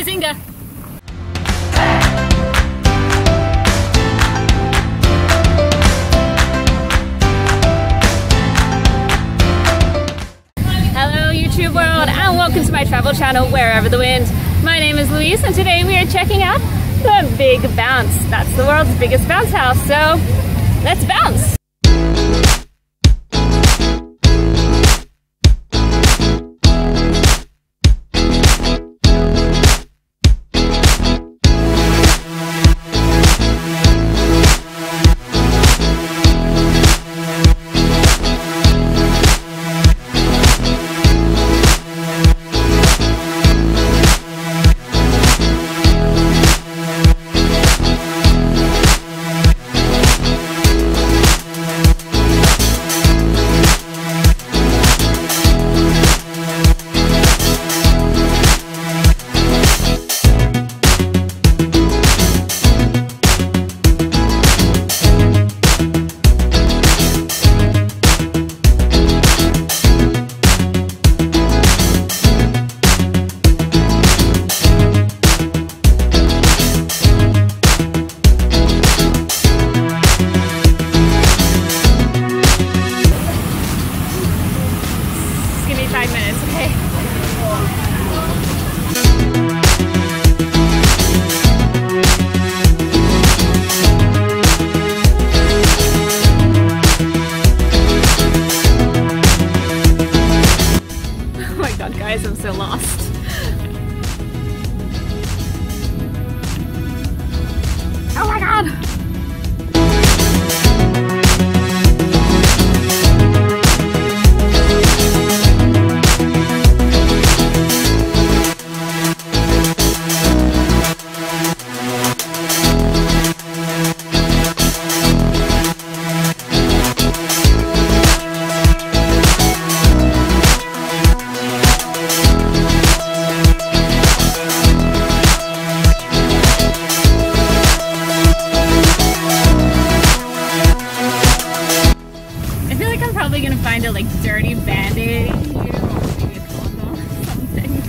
Bazinga! Hello YouTube world and welcome to my travel channel Wherever the Wind. My name is Louise and today we are checking out the Big Bounce. That's the world's biggest bounce house, so let's bounce! I'm so lost. Oh my god! Probably gonna find a like dirty band-aid, you know, or maybe a condom or something.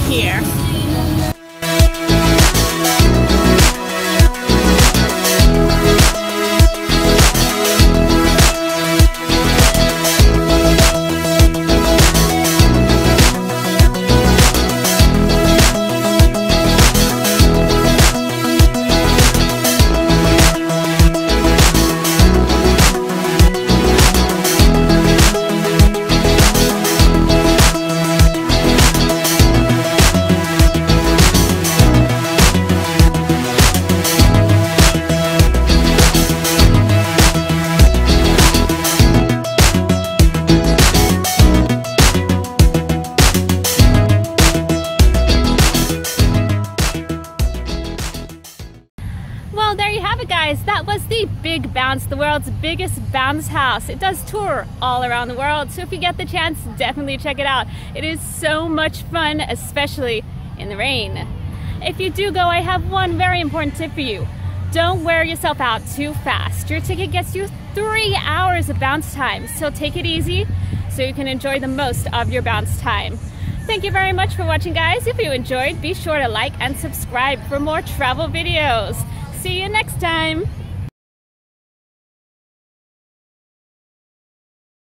Here. Well, there you have it, guys. That was the Big Bounce, the world's biggest bounce house. It does tour all around the world, so if you get the chance, definitely check it out. It is so much fun, especially in the rain. If you do go, I have one very important tip for you. Don't wear yourself out too fast. Your ticket gets you 3 hours of bounce time, so take it easy so you can enjoy the most of your bounce time. Thank you very much for watching, guys. If you enjoyed, be sure to like and subscribe for more travel videos. See you next time.